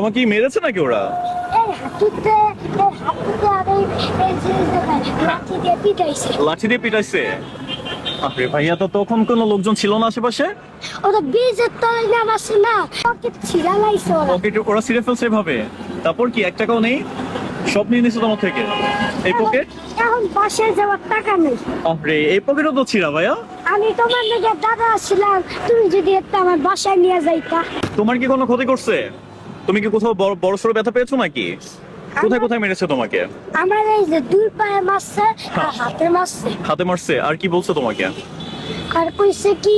তোমাকে কি মেরেছে নাকি ওরা? লাঠি দিয়ে পিটাইছে? আরে ভাইয়া, তো তখন কোনো লোকজন ছিল না আশেপাশে? ওরা ব্রিজের তলায় নামাছে না, পকেট ছিঁড়া লাইছে ওরা। পকেট ওরা ছিঁড়ে ফেলছে এভাবে? তারপর কি এক টাকাও নেই? সব নিয়ে নিছো তোমার থেকে? এই পকেট? এখন বাসায় যাওয়ার টাকা নেই। আরে এই পকেটও তো ছিঁড়া ভাইয়া। আমি তোমার নাকি দাদা ছিলাম, তুমি যদি একটা আমার বাসায় নিয়ে যাইতা। তোমার কি কোনো ক্ষতি করছে? তুমি কি কোথাও বড় সড়ো ব্যথা পেয়েছো নাকি? কোথায় কোথায় মেরেছে তোমাকে? আমার এই যে দুই পায়ে মারছে আর হাতে মারছে। হাতে মারছে? আর কি বলছে তোমাকে? আর কইছে কি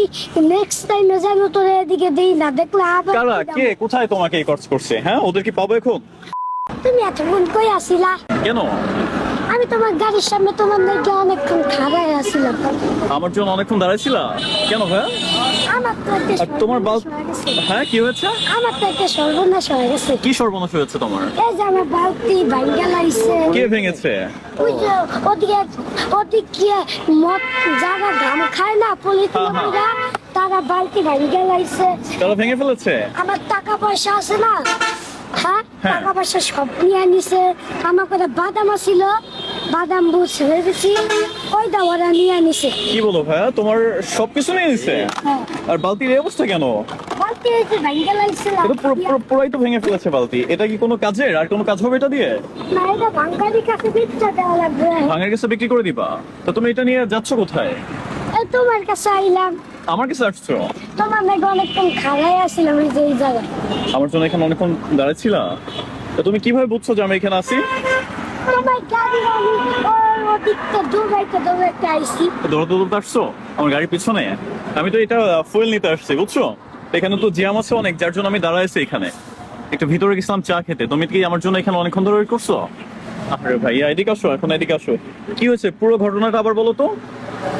নেক্সট টাইমে যেন তোর এদিকে দেই না, দেখলে আবার কারা কে কোথায় তোমাকে এই কাজ করছে? হ্যাঁ, ওদের কি পাবো এখন? তুমি এতক্ষণ কই আসিলা? কেন? আমি তোমার গাড়ির সামনে তোমার নাকি অনেকক্ষণ খাড়াই আসিলাম। আমার জন্য অনেকক্ষণ দাঁড়াইছিলা কেন ভাইয়া? আমার তো একটা আর তোমার সর্বনাশ হয়ে গেছে। হ্যাঁ, কি হয়েছে? আমার তো একটা সর্বনাশ হয়ে গেছে। কি সর্বনাশ হয়েছে তোমার? এই যে আমার বালতি ভাঙ্গা লাইছে। কে ভেঙেছে? ওই যে ওদিকে মদ যারা ঘাম খায় না পলিথিনরা, তারা বালতি ভাঙ্গা লাইছে। তারা ভেঙে ফেলেছে? আমার টাকা পয়সা আছে না, হ্যাঁ হ্যাঁ। টাকা পয়সা সব নিয়ে নিছে। আমার কথা বাদাম ছিল, বাদাম বুঝ ভেবেছি ওইটা ওরা নিয়ে নিছে। কি বলো ভাইয়া, তোমার সবকিছু নিয়ে নিছে? হ্যাঁ, আর বালতির এই অবস্থা কেন? বালতি এই যে ভাঙ্গা লাইছে। এটা পুরাই তো ভেঙে ফেলেছে বালতি। এটা কি কোনো কাজের? আর কোনো কাজ হবে এটা দিয়ে? না, এটা ভাঙ্গারির কাছে বিচ্ছা দেওয়া লাগবে। ভাঙের কাছে বিক্রি করে দিবা? তো তুমি এটা নিয়ে যাচ্ছ কোথায়? এই তোমার কাছে আইলাম। আমার কাছে আসছো? তোমার নাকি অনেকক্ষণ খাড়াই আসছিলাম এই যে এই জায়গায়। আমার জন্য এখানে অনেকক্ষণ দাঁড়াচ্ছিলা? তো তুমি কিভাবে বুঝছো যে আমি এখানে আছি? আমার গাড়ি আমি ওদিকটা দৌড়াইতে আইছি। দৌড়াতে দৌড়াতে আসছো আমার গাড়ির পিছনে? আমি তো এটা ফুয়েল নিতে আসছি, বুঝছো? এখানে তো জ্যাম আছে অনেক, যার জন্য আমি দাঁড়াইছি এখানে। একটু ভিতরে গেছিলাম চা খেতে। তুমি কি আমার জন্য এখানে অনেকক্ষণ ধরে ওয়েট করছো? আরে ভাইয়া, এদিকে আসো, এখন এদিকে আসো। কি হয়েছে পুরো ঘটনাটা আবার বলো তো।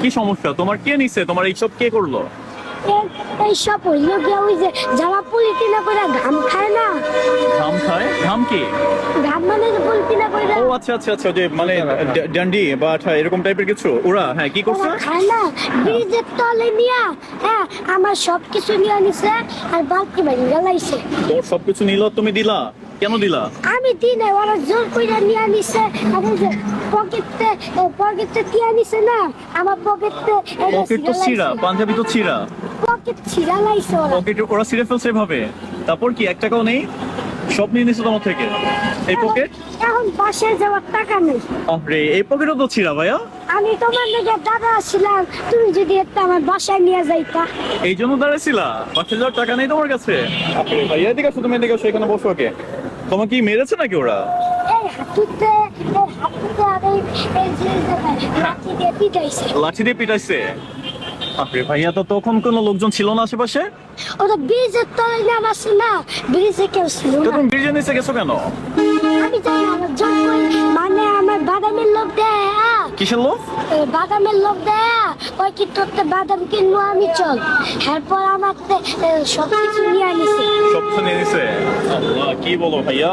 কি সমস্যা তোমার? কে নিছে তোমার? এইসব কে করলো? এইসব হইলো গিয়া ওই যে যারা পলিথিনা করে ঘাম খায় না। ঘাম খায়? ঘাম কি? ঘাম মানে যে পলিথিনা করে ও আচ্ছা আচ্ছা আচ্ছা, যে মানে ডান্ডি বা এরকম টাইপের কিছু ওরা, হ্যাঁ, কি করছে? ওরা খায় না, ব্রিজের তলে নিয়া, হ্যাঁ আমার সবকিছু নিয়ে নিছে আর বালতি ভাঙ্গা লাইছে। তোর সবকিছু নিল, তুমি দিলা? কেন দিলা? আমি দিনে ওরা জোর করে নিয়ে নিছে। আর এই যে পকেটে দিয়ে নিছে না, আমার পকেটে পকেট তো ছিঁড়া, পাঞ্জাবি তো ছিঁড়া। পকেট ছিঁড়া লাইছে ওরা। পকেট ওরা ছিঁড়ে ফেলছে এভাবে? তারপর কি এক টাকাও নেই? সব নিয়ে নিছো তোমার থেকে? এই পকেট? এখন বাসায় যাওয়ার টাকা নেই। আরে এই পকেটও তো ছিঁড়া ভাইয়া। আমি তোমার নাকি দাদা ছিলাম, তুমি যদি একটা আমার বাসায় নিয়ে যাইতা। এই জন্য দাঁড়াইছিলা? বাসে যাওয়ার টাকা নেই তোমার কাছে? আরে ভাইয়া, এদিকে আসো, তুমি এদিকে আসো, এখানে বসো। ওকে, তোমাকে কি মেরেছে নাকি ওরা? এই হাঁটুতে আর এই যে লাঠি দিয়ে পিটাইছে। লাঠি দিয়ে পিটাইছে? আরে ভাইয়া, তো তখন কোনো লোকজন ছিল না আশেপাশে? ওরা ব্রিজের তলায় নামাছে না, ব্রিজে কেউ ছিল তো না। তুমি ব্রিজের নিচে গেছো কেন? আমি জানি আমার জোর করে, মানে আমার বাদামের লোক দেয়, কিসের লোক? বাদামের লোক দেয়। ওই কি তোরতে বাদাম কিনবো আমি, চল। এরপর আমার সবকিছু নিয়ে আনিছে। সব কিছু নিয়ে নিছে? আল্লাহ, কি বলো ভাইয়া,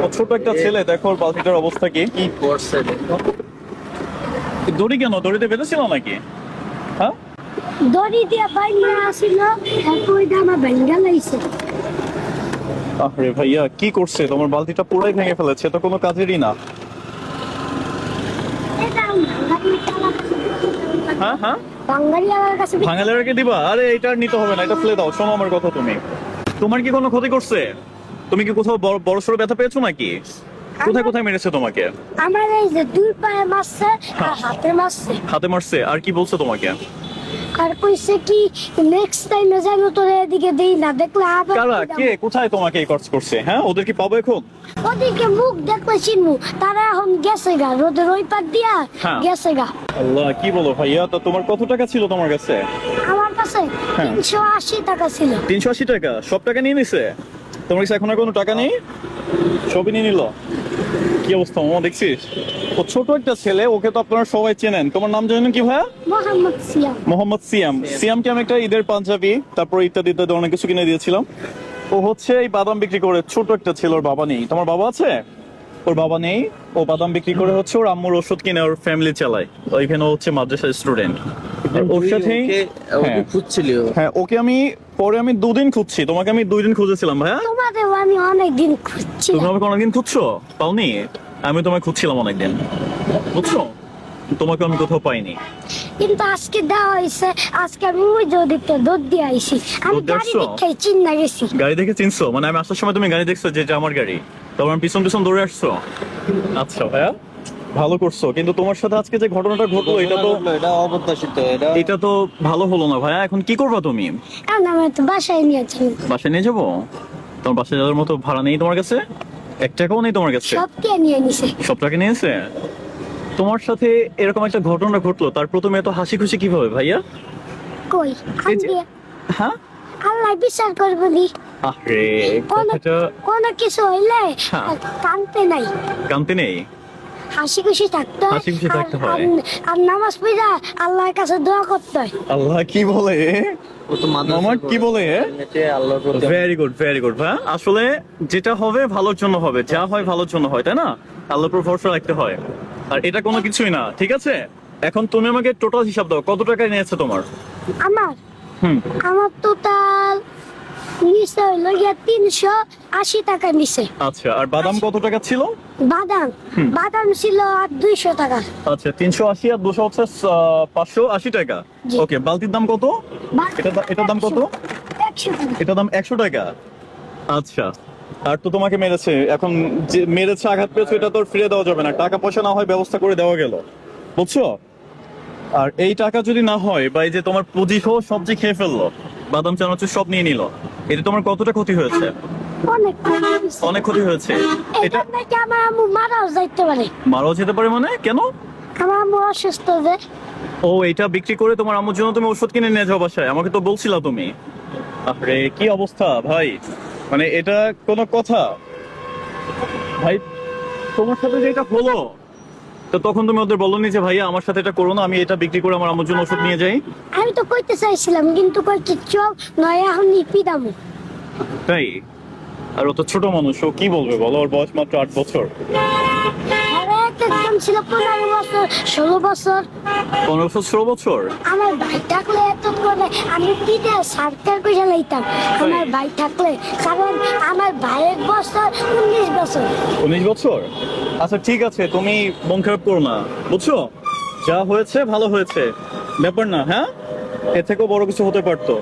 ও ছোট একটা ছেলে, দেখো ওর বালতিটার অবস্থা কি। কি করছে দেখো। দড়ি কেন? দড়িতে বেঁধেছিল নাকি? হ্যাঁ, দড়ি দিয়ে বাইরে আসিল, এরপর ওইটা আমার ভাঙ্গা লাইছে। আরে ভাইয়া, কি করছে? তোমার বালতিটা পুরাই ভেঙে ফেলেছে, তো কোনো কাজেরই না। এটা ভাঙ্গারি চালাচ্ছে। হ্যাঁ হ্যাঁ, ভাঙ্গারি আমার কাছে ভাঙালেরকে দিবা? আরে এটা আর নিতে হবে না, এটা ফেলে দাও। শোনো আমার কথা, তুমি, তোমার কি কোনো ক্ষতি করছে? তুমি কি কোথাও বড় সড়ো ব্যথা পেয়েছো নাকি? কোথায় কোথায় মেরেছে তোমাকে? আমার এই যে দুই পায়ে মারছে আর হাতে মারছে। হাতে মারছে? আর কি বলছে তোমাকে? আর কইছে কি নেক্সট টাইমে যেন তোর এদিকে দেই না, দেখলে আবার কারা কে কোথায় তোমাকে এই কাজ করছে? হ্যাঁ, ওদের কি পাবো এখন? ওদিকে মুখ দেখলে চিনমু, তারা এখন গেছে গা, রোদের ওই পার দিয়া হ্যাঁ। গেছে গা। আল্লাহ, কি বলো ভাইয়া, তো তোমার কত টাকা ছিল তোমার কাছে? আমার কাছে হ্যাঁ। 380 টাকা ছিল। 380 টাকা? সব টাকা নিয়ে নিছে? তোমার কাছে এখন আর কোনো টাকা নেই? সবই নিয়ে নিল? কি অবস্থা মামা, দেখছিস? ও ছোট একটা ছেলে, ওকে তো আপনারা সবাই চেনেন। তোমার নাম জানেন কি ভাইয়া? মোহাম্মদ সিয়াম। মোহাম্মদ সিয়াম। সিয়ামকে আমি একটা ঈদের পাঞ্জাবি, তারপর ইত্যাদি ইত্যাদি অনেক কিছু কিনে দিয়েছিলাম। ও হচ্ছে এই বাদাম বিক্রি করে, ছোট একটা ছেলে, ওর বাবা নেই। তোমার বাবা আছে? ওর বাবা নেই। ও বাদাম বিক্রি করে হচ্ছে ওর আম্মুর ওষুধ কিনে ওর ফ্যামিলি চালায়। ওইখানে ও হচ্ছে মাদ্রাসার স্টুডেন্ট। আর ওর সাথেই হ্যাঁ। খুঁজছিলি ও। হ্যাঁ, ওকে আমি পরে 2 দিন খুঁজছি, তোমাকে আমি 2 দিন খুঁজেছিলাম ভাইয়া। তোমাদের আমি অনেকদিন খুঁজছি। তুমি আমাকে অনেকদিন খুঁজছো, পাওনি? আমি তোমায় খুঁজছিলাম অনেকদিন, বুঝছো? তোমাকে আমি কোথাও পাইনি। কিন্তু আজকে দেওয়া হয়েছে, আজকে আমি ওই যে ওদিকটা দৌড় দিয়ে আইছি। আমি দৌড় দিয়ে গাড়ি আসছো? দেখে চিন্তা গেছি। গাড়ি দেখে চিনছো? মানে আমি আসার সময় তুমি গাড়ি দেখছো যে এটা আমার গাড়ি, তারপর আমি পিছন পিছন দৌড়ে আসছো? আচ্ছা ভাইয়া, ভালো করছো। কিন্তু তোমার সাথে আজকে যে ঘটনাটা ঘটলো এটা অপ্রত্যাশিত, এটা তো ভালো হলো না ভাইয়া। এখন কি করবা তুমি? কারণ আমি তো বাসায় নিয়েছি, বাসায় নিয়ে যাবো? তোমার বাসায় যাওয়ার মতো ভাড়া নেই তোমার কাছে? 1 টাকাও নেই তোমার কাছে? সব কে নিয়ে নিছে। সব টাকা নিয়েছে? তোমার সাথে এরকম একটা ঘটনা ঘটলো, তার প্রথমে এত হাসি খুশি কিভাবে ভাইয়া? কই এই যে- আমি হ্যাঁ, আল্লাহ বিচার করবো নি। আরে কোনো কথাটা কোনো কিছু হইলে হ্যাঁ। কানতে নাই, কানতে নেই, হাসি খুশি থাকতে হয়। হাসি খুশি থাকতে হয়। আর নামাজ পড়া আল্লাহর কাছে দোয়া করতে হয়। আল্লাহ কি বলে? ও তো মামা কি বলে? আল্লাহর প্রতি ভেরি গুড, ভেরি গুড ভাই। আসলে যেটা হবে ভালোর জন্য হবে, যা হয় ভালোর জন্য হয়, তাই না? আল্লাহর উপর ভরসা রাখতে হয়। আর এটা কোনো কিছুই না, ঠিক আছে? এখন তুমি আমাকে টোটাল হিসাব দাও, কত টাকা নিয়েছে তোমার? আমার হুম, আমার টোটাল নিচে হইলো গিয়া 380 টাকা নিছে। আচ্ছা। আর বাদাম কত টাকা ছিল? বাদাম হুম। বাদাম ছিল আর 200 টাকা। আচ্ছা, 380 আর 200 হচ্ছে 580 টাকা। জি। ওকে, বালতির দাম কত? এটার দাম কত? 100 টাকা। এটার দাম 100 টাকা। আচ্ছা। আর তো তোমাকে মেরেছে, এখন যে মেরেছে, আঘাত পেয়েছে, এটা তো আর ফিরে দেওয়া যাবে না। টাকা পয়সা না হয় ব্যবস্থা করে দেওয়া গেল, বুঝছো? আর এই টাকা যদি না হয়, বা এই যে তোমার পুঁজি সহ সবজি খেয়ে ফেললো, বাদাম চানাচুর সব নিয়ে নিল, এতে তোমার কতটা ক্ষতি হয়েছে? অনেক টাকা নিছে। অনেক ক্ষতি হয়েছে। এটা এটা নাকি আমার আম্মু মারাও যাইতে পারে। মারাও যেতে পারে মানে? কেন? আমার আম্মু অসুস্থ যে। ও, এটা বিক্রি করে তোমার আম্মুর জন্য তুমি ওষুধ কিনে নিয়ে যাও বাসায়, আমাকে তো বলছিলা তুমি। আরে কি অবস্থা ভাই, মানে এটা কোনো কথা ভাই? তোমার সাথে যে এটা হলো, তো তখন তুমি ওদের বলনি যে ভাইয়া আমার সাথে এটা করো না, আমি এটা বিক্রি করে আমার আম্মুর জন্য ওষুধ নিয়ে যাই? আমি তো কইতে চাইছিলাম কিন্তু কই কিচ্ছু নয়, এখন নিপি দামু। তাই? আর ও তো ছোট মানুষ, ও কি বলবে বলো? ওর বয়স মাত্র 8 বছর। আরে একদম ছিল 15 বছর 16 বছর। 15 বছর 16 বছর? আমার ভাই থাকলে এত করে আমি পিঠে সার্কার করে লাইতাম। আমার ভাই থাকলে, কারণ আমার ভাইয়ের বছর 19 বছর। 19 বছর? আচ্ছা ঠিক আছে, তুমি মন খারাপ করো না, বুঝছো? যা হয়েছে ভালো হয়েছে, ব্যাপার না। হ্যাঁ, এর থেকেও বড় কিছু হতে পারতো।